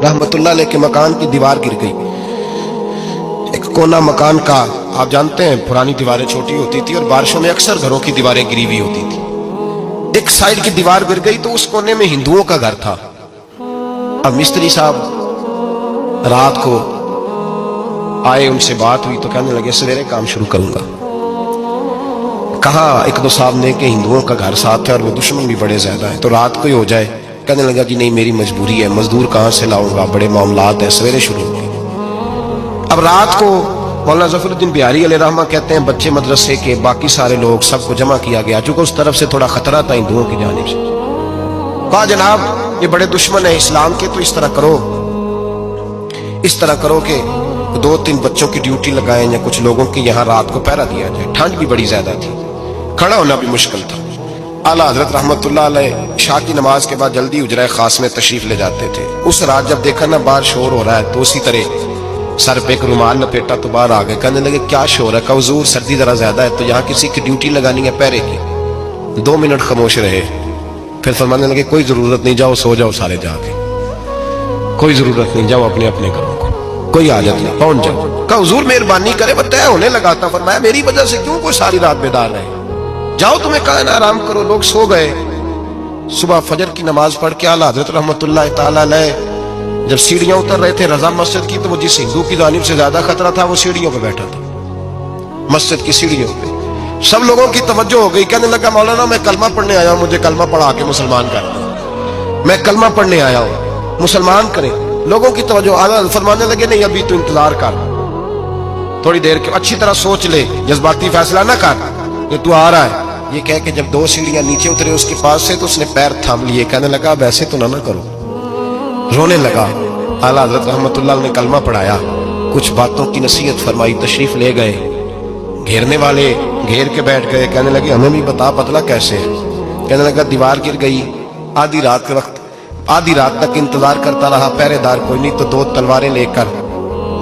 रहमतुल्लाह अलैह के मकान की दीवार गिर गई। एक कोना मकान का, आप जानते हैं पुरानी दीवारें छोटी होती थी और बारिशों में अक्सर घरों की दीवारें गिरी हुई होती थी। एक साइड की दीवार गिर गई तो उस कोने में हिंदुओं का घर था। अब मिस्त्री साहब रात को आए, उनसे बात हुई तो कहने लगे सवेरे काम शुरू करूंगा। कहा एक दो साहब ने कि हिंदुओं का घर साथ है और वो दुश्मन भी बड़े ज्यादा है, तो रात को ही हो जाए। कहने लगा जी नहीं, मेरी मजबूरी है, मजदूर कहाँ से लाऊंगा, बड़े मामलात है, सवेरे शुरू होंगे। अब रात को मौलाना ज़फ़रुद्दीन बिहारी अलैहि रहमा कहते हैं बच्चे मदरसे के, बाकी सारे लोग, सबको जमा किया गया, चूंकि उस तरफ से थोड़ा खतरा था हिंदुओं की जानिब से। कहा जनाब ये बड़े दुश्मन है इस्लाम के, तो इस तरह करो कि 2-3 बच्चों की ड्यूटी लगाएं या कुछ लोगों की यहाँ रात को पहरा दिया जाए। ठंड भी बड़ी ज्यादा थी, खड़ा होना भी मुश्किल था। आला हजरत रहमतुल्लाह अलैह इशा की नमाज के बाद जल्दी उजरा खास में तशरीफ ले जाते थे। उस रात जब देखा ना बाहर शोर हो रहा है तो उसी तरह सर पे एक रुमाल लपेटा तो बाहर आ गए। कहने लगे क्या शोर है? हुजूर सर्दी जरा ज्यादा है तो यहाँ किसी की ड्यूटी लगानी है पहरे की। 2 मिनट खामोश रहे, फिर फरमाने लगे कोई जरूरत नहीं, जाओ सो जाओ सारे जाके, कोई जरूरत नहीं, जाओ अपने अपने घरों को, कोई आदत नहीं, पहुंच जाओ। कहा हुजूर मेहरबानी करे, बताया होने लगा था। फरमाया मेरी वजह से क्यों कोई सारी रात बेदार रहे, जाओ तुम्हें कहा ना आराम करो। लोग सो गए। सुबह फजर की नमाज पढ़ के आला हजरत रहमतुल्लाह ताला अलैह जब सीढ़ियां उतर रहे थे रजा मस्जिद की, तो वो जिस हिंदू की जानिब से ज्यादा खतरा था वो सीढ़ियों पे बैठा था, मस्जिद की सीढ़ियों पे। सब लोगों की तवज्जो हो गई। कहने लगा मौलाना मैं कलमा पढ़ने आया हूं, मुझे कलमा पढ़ा के मुसलमान कर दो, मैं कलमा पढ़ने आया हूं, मुसलमान करें। लोगों की तवज्जो, आला फरमाने लगे नहीं अभी तो इंतजार कर, थोड़ी देर के, अच्छी तरह सोच ले, जज्बाती फैसला ना कर, ये तू आ रहा है। ये कह के जब 2 सीढ़ियां नीचे उतरे उसके पास से तो उसने पैर थाम लिए। कहने लगा वैसे तो ना करो, रोने लगा। आला हज़रत रहमतुल्लाह ने कलमा पढ़ाया, कुछ बातों की नसीहत फरमाई, तशरीफ ले गए। घेरने वाले घेर के बैठ गए। कहने लगे हमें भी बता पतला कैसे है। कहने लगा दीवार गिर गई, आधी रात के वक्त, आधी रात तक इंतजार करता रहा, पहरेदार कोई नहीं, तो 2 तलवारें लेकर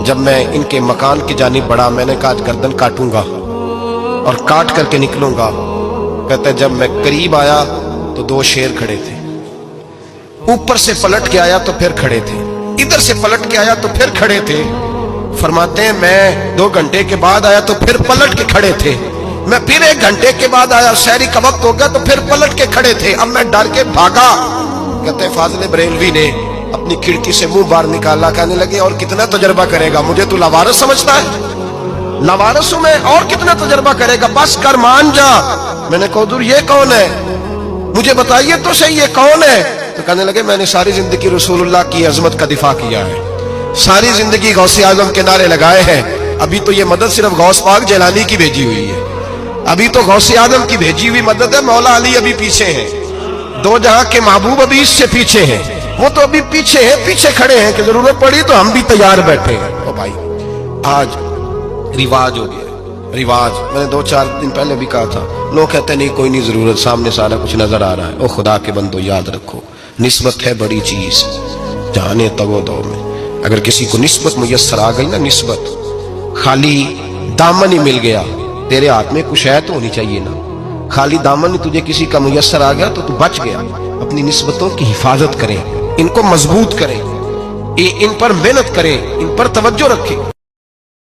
जब मैं इनके मकान की जानिब बढ़ा, मैंने कहा गर्दन काटूंगा और काट करके निकलूंगा। कहता है जब मैं करीब आया तो 2 शेर खड़े थे, ऊपर से पलट के आया तो फिर खड़े थे, इधर से पलट के आया तो फिर खड़े थे। फरमाते हैं मैं 2 घंटे के बाद आया तो फिर पलट के खड़े थे, मैं फिर 1 घंटे के बाद आया, शहरी का वक्त हो गया तो फिर पलट के खड़े थे। अब मैं डर के भागा। कहते हैं फाजिल बरेलवी ने अपनी खिड़की से मुंह बाहर निकाला। कहने लगे और कितना तजर्बा करेगा, मुझे तू लावारिस समझता है? लावारिस हूं मैं, और कितना तजर्बा करेगा, बस कर मान जा। मैंने कहा हुजूर ये कौन है, मुझे बताइए तो सही ये कौन है। तो कहने लगे मैंने सारी जिंदगी रसूलुल्लाह की अजमत का दिफा किया है, सारी जिंदगी गौसे आजम के नारे लगाए हैं। अभी तो ये मदद सिर्फ गौस पाक जैलानी की भेजी हुई है, अभी तो गौसे आजम की भेजी हुई मदद है। मौला अली अभी पीछे हैं, 2 जहां के महबूब अभी इससे पीछे हैं, वो तो अभी पीछे हैं, पीछे खड़े हैं कि जरूरत पड़ी तो हम भी तैयार बैठे हैं। ओ भाई आज रिवाज हो गया, रिवाज। मैंने 2-4 दिन पहले भी कहा था, लोग कहते नहीं कोई नहीं जरूरत, सामने सारा कुछ नजर आ रहा है। ओ खुदा के बंदो याद रखो, निस्बत है बड़ी चीज, जाने तगो दो में। अगर किसी को निस्बत मुयस्सर आ गई ना, निस्बत, खाली दामन ही मिल गया, तेरे हाथ में कुछ है तो होनी चाहिए ना, खाली दामन ही तुझे किसी का मुयस्सर आ गया तो तू बच गया। अपनी निस्बतों की हिफाजत करें, इनको मजबूत करें, इन पर मेहनत करें, इन पर तवज्जो रखें।